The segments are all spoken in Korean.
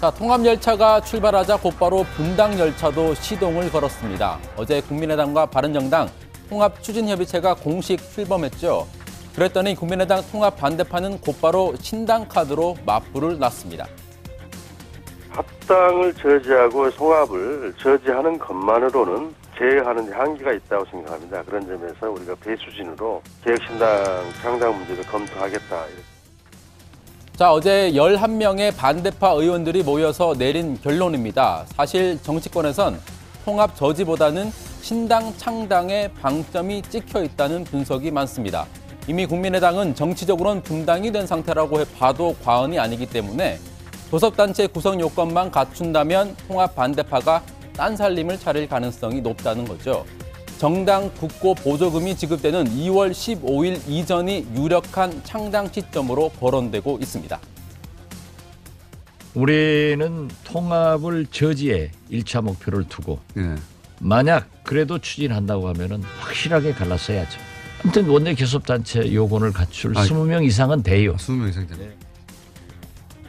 자, 통합열차가 출발하자 곧바로 분당 열차도 시동을 걸었습니다. 어제 국민의당과 바른정당 통합추진협의체가 공식 출범했죠. 그랬더니 국민의당 통합 반대파는 곧바로 신당 카드로 맞불을 놨습니다. 합당을 저지하고 통합을 저지하는 것만으로는 제어하는 한계가 있다고 생각합니다. 그런 점에서 우리가 배수진으로 개혁신당 창당 문제를 검토하겠다. 자, 어제 11명의 반대파 의원들이 모여서 내린 결론입니다. 사실 정치권에선 통합 저지보다는 신당 창당에 방점이 찍혀 있다는 분석이 많습니다. 이미 국민의당은 정치적으로는 분당이 된 상태라고 봐도 과언이 아니기 때문에 교섭단체 구성 요건만 갖춘다면 통합 반대파가 딴살림을 차릴 가능성이 높다는 거죠. 정당 국고 보조금이 지급되는 2월 15일 이전이 유력한 창당 시점으로 거론되고 있습니다. 우리는 통합을 저지해 1차 목표를 두고 만약 그래도 추진한다고 하면은 확실하게 갈라서야죠. 아무튼 원내 교섭단체 요건을 갖출 20명 이상은 돼요. 20명 이상 되네.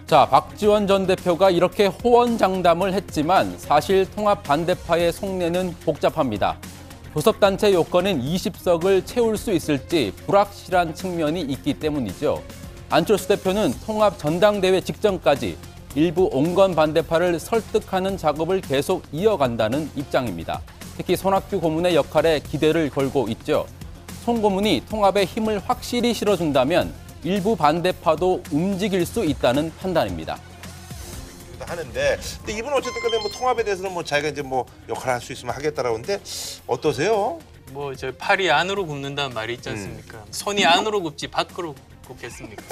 자, 박지원 전 대표가 이렇게 호언장담을 했지만 사실 통합 반대파의 속내는 복잡합니다. 교섭단체 요건인 20석을 채울 수 있을지 불확실한 측면이 있기 때문이죠. 안철수 대표는 통합 전당대회 직전까지 일부 온건 반대파를 설득하는 작업을 계속 이어간다는 입장입니다. 특히 손학규 고문의 역할에 기대를 걸고 있죠. 손 고문이 통합에 힘을 확실히 실어준다면 일부 반대파도 움직일 수 있다는 판단입니다. 하는데, 근데 이분은 어쨌든 간에 뭐 통합에 대해서는 뭐 자기가 이제 뭐 역할을 할 수 있으면 하겠다라고 하는데 어떠세요? 뭐 저 팔이 안으로 굽는다는 말이 있지 않습니까? 손이 안으로 굽지 밖으로 굽겠습니까?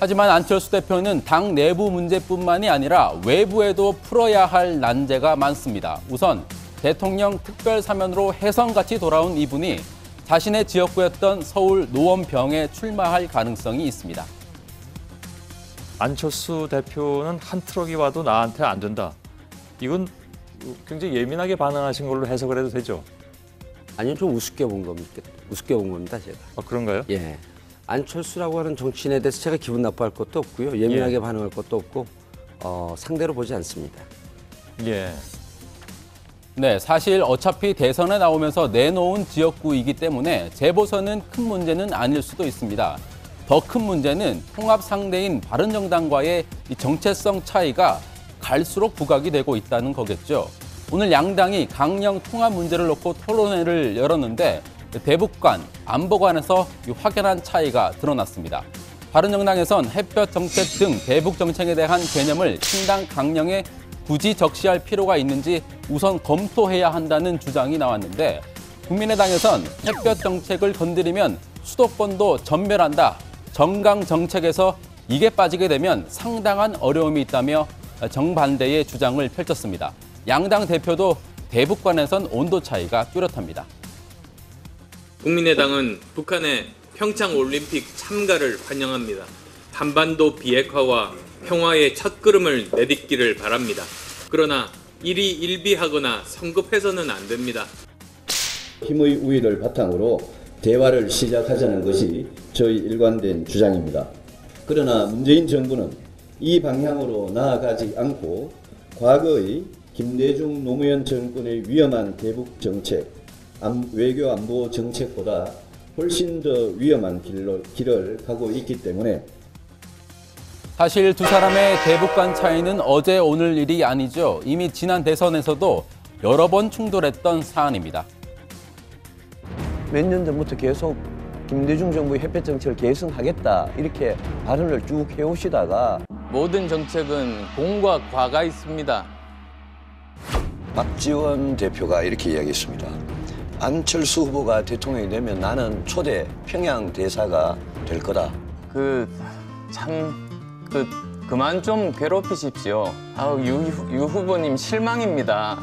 하지만 안철수 대표는 당 내부 문제뿐만이 아니라 외부에도 풀어야 할 난제가 많습니다. 우선 대통령 특별사면으로 해성같이 돌아온 이분이 자신의 지역구였던 서울 노원병에 출마할 가능성이 있습니다. 안철수 대표는 한 트럭이 와도 나한테 안 된다. 이건 굉장히 예민하게 반응하신 걸로 해석을 해도 되죠? 아니요, 좀 우습게 본 겁니다, 제가. 아, 그런가요? 예. 안철수라고 하는 정치인에 대해서 제가 기분 나빠할 것도 없고요. 예민하게 반응할 것도 없고 상대로 보지 않습니다. 예. 네, 사실 어차피 대선에 나오면서 내놓은 지역구이기 때문에 재보선은 큰 문제는 아닐 수도 있습니다. 더 큰 문제는 통합 상대인 바른정당과의 이 정체성 차이가 갈수록 부각이 되고 있다는 거겠죠. 오늘 양당이 강령 통합 문제를 놓고 토론회를 열었는데 대북관, 안보관에서 확연한 차이가 드러났습니다. 바른정당에선 햇볕 정책 등 대북 정책에 대한 개념을 신당 강령에 굳이 적시할 필요가 있는지 우선 검토해야 한다는 주장이 나왔는데 국민의당에선 햇볕 정책을 건드리면 수도권도 전멸한다. 정강 정책에서 이게 빠지게 되면 상당한 어려움이 있다며 정반대의 주장을 펼쳤습니다. 양당 대표도 대북관에선 온도 차이가 뚜렷합니다. 국민의당은 북한의 평창올림픽 참가를 환영합니다. 한반도 비핵화와 평화의 첫걸음을 내딛기를 바랍니다. 그러나 일희일비하거나 성급해서는 안 됩니다. 힘의 우위를 바탕으로 대화를 시작하자는 것이 저희 일관된 주장입니다. 그러나 문재인 정부는 이 방향으로 나아가지 않고 과거의 김대중 노무현 정권의 위험한 대북 정책, 외교 안보 정책보다 훨씬 더 위험한 길을 가고 있기 때문에 사실 두 사람의 대북관 차이는 어제 오늘 일이 아니죠. 이미 지난 대선에서도 여러 번 충돌했던 사안입니다. 몇 년 전부터 계속 김대중 정부의 햇볕 정책을 계승하겠다 이렇게 발언을 쭉 해오시다가 모든 정책은 공과 과가 있습니다. 박지원 대표가 이렇게 이야기했습니다. 안철수 후보가 대통령이 되면 나는 초대 평양 대사가 될 거다. 그만 좀 괴롭히십시오. 유 후보님 실망입니다.